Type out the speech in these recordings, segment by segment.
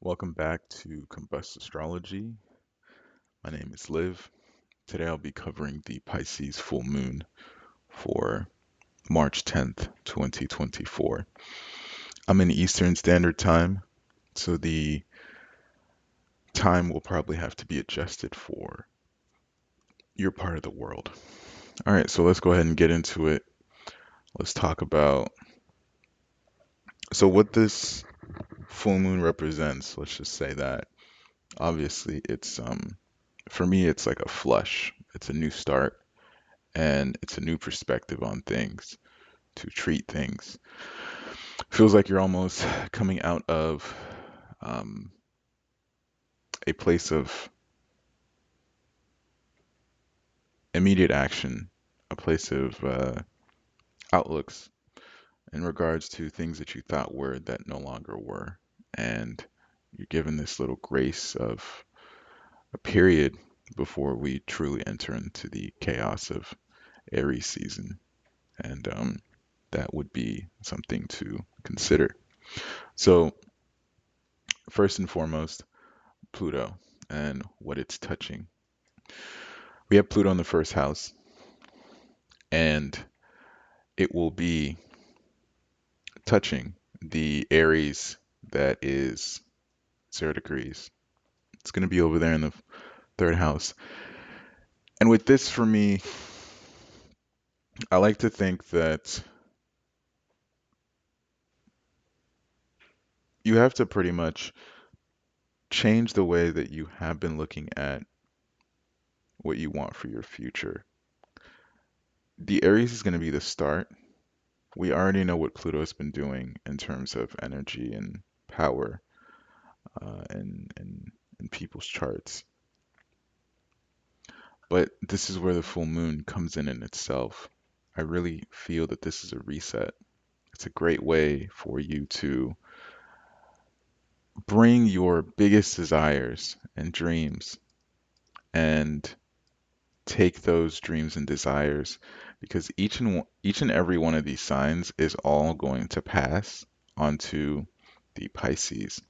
Welcome back to Combust Astrology. My name is Liv. Today I'll be covering the Pisces full moon for March 10th, 2024. I'm in Eastern Standard Time, so the time will probably have to be adjusted for your part of the world. All right, so let's go ahead and get into it. Let's talk about what this full moon represents. Let's just say that obviously it's for me it's like a flush. It's a new start and it's a new perspective on things, to treat things. Feels like you're almost coming out of um, a place of immediate action, a place of outlooks in regards to things that you thought were that no longer were. And you're given this little grace of a period before we truly enter into the chaos of Aries season. And that would be something to consider. So, first and foremost, Pluto and what it's touching. We have Pluto in the first house, and it will be touching the Aries that is 0 degrees. It's going to be over there in the third house. And with this, for me, I like to think that you have to pretty much change the way that you have been looking at what you want for your future. The Aries is going to be the start. We already know what Pluto has been doing in terms of energy and power in people's charts. But this is where the full moon comes in itself. I really feel that this is a reset. It's a great way for you to bring your biggest desires and dreams and take those dreams and desires, because each and every one of these signs is all going to pass onto the Pisces.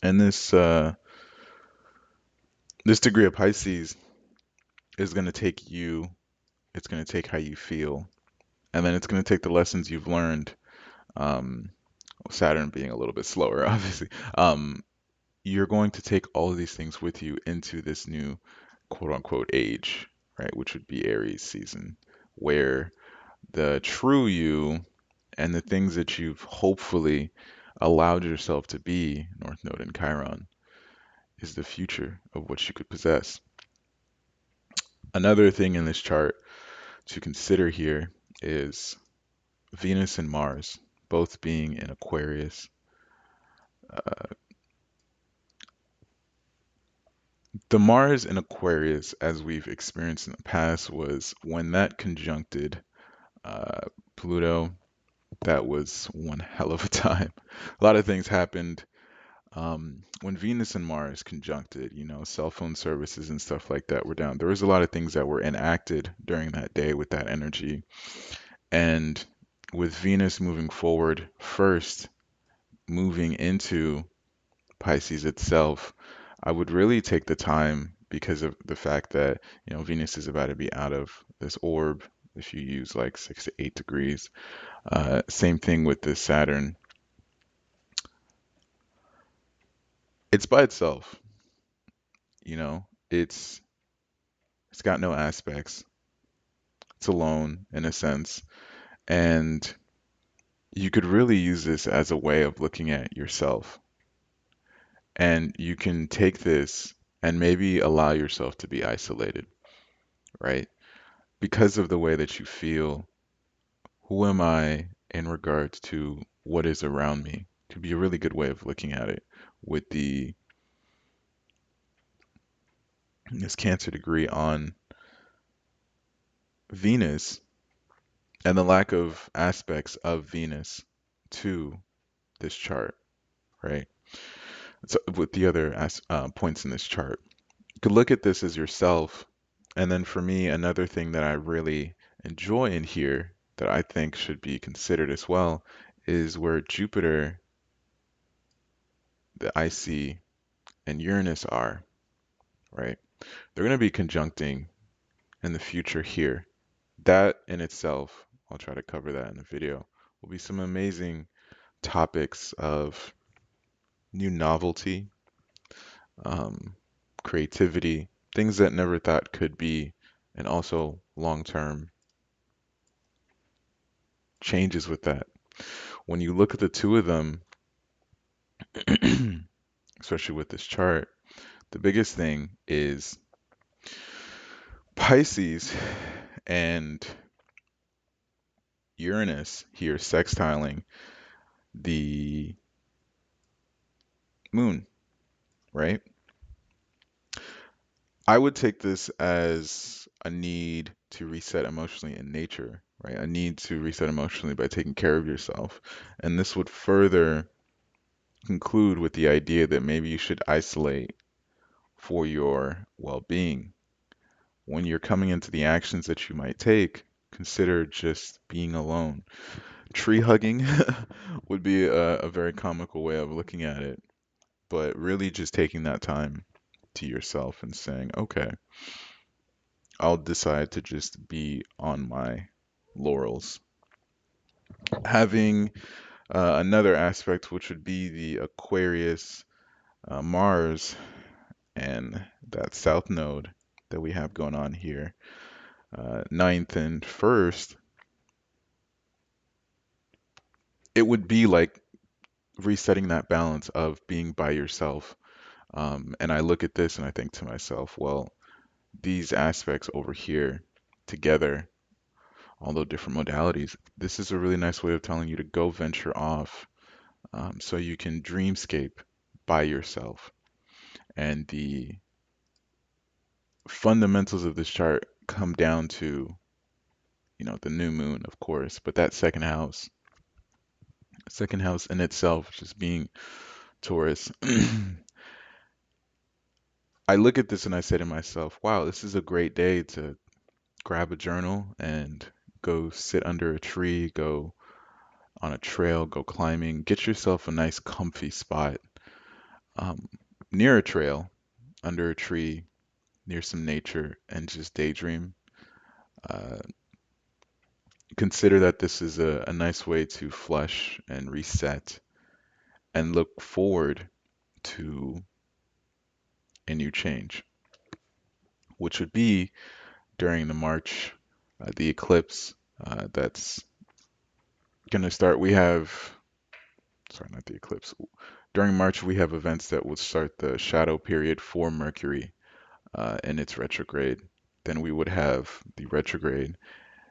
And this degree of Pisces is going to take you, it's going to take how you feel, and then it's going to take the lessons you've learned. Um, Saturn being a little bit slower, obviously. You're going to take all of these things with you into this new quote unquote age, right? Which would be Aries season, where the true you and the things that you've hopefully allowed yourself to be, North Node and Chiron, is the future of what you could possess. Another thing in this chart to consider here is Venus and Mars, both being in Aquarius. Uh, the Mars in Aquarius, as we've experienced in the past, was when that conjuncted uh, Pluto. That was one hell of a time. A lot of things happened when Venus and Mars conjuncted. Cell phone services and stuff like that were down. There was a lot of things that were enacted during that day with that energy. And with Venus moving forward first, moving into Pisces itself, I would really take the time because of the fact that, Venus is about to be out of this orb if you use like 6 to 8 degrees. Same thing with the Saturn. It's by itself, you know, it's it's got no aspects. It's alone in a sense. And you could really use this as a way of looking at yourself. And you can take this and maybe allow yourself to be isolated, right? Because of the way that you feel, who am I in regards to what is around me? Could be a really good way of looking at it with this Cancer degree on Venus and the lack of aspects of Venus to this chart, right? So with the other points in this chart, you could look at this as yourself. And then for me, another thing that I really enjoy in here that I think should be considered as well is where Jupiter, the IC and Uranus are, right? They're going to be conjuncting in the future here. That in itself, I'll try to cover that in the video, will be some amazing topics of new novelty, um, creativity, things that never thought could be, and also long-term changes with that. When you look at the two of them, especially with this chart, the biggest thing is Pisces and Uranus here sextiling the moon, right? I would take this as a need to reset emotionally in nature, right? A need to reset emotionally by taking care of yourself. And this would further conclude with the idea that maybe you should isolate for your well-being. When you're coming into the actions that you might take, consider just being alone. Tree hugging would be a very comical way of looking at it, but really just taking that time to yourself and saying, okay, I'll decide to just be on my laurels. Having another aspect, which would be the Aquarius Mars and that south node that we have going on here, ninth and first, it would be like resetting that balance of being by yourself. And I look at this and I think to myself, well, these aspects over here together, although different modalities, this is a really nice way of telling you to go venture off, so you can dreamscape by yourself. And the fundamentals of this chart come down to, the new moon, of course, but that second house in itself, just being Taurus. I look at this and I say to myself, wow, this is a great day to grab a journal and go sit under a tree, go on a trail, go climbing, get yourself a nice comfy spot, um, near a trail, under a tree, near some nature, and just daydream. Uh, Consider that this is a nice way to flush and reset and look forward to a new change, which would be during the March, the eclipse that's going to start. Sorry, not the eclipse. During March, we have events that would start the shadow period for Mercury in its retrograde. Then we would have the retrograde.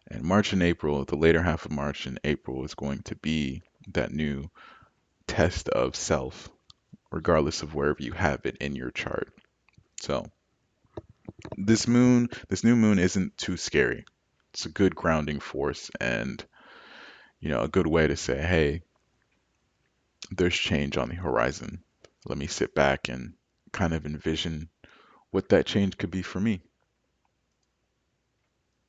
And March and April, the later half of March and April, is going to be that new test of self, regardless of wherever you have it in your chart. So this new moon isn't too scary. It's a good grounding force and, a good way to say, hey, there's change on the horizon. Let me sit back and kind of envision what that change could be for me.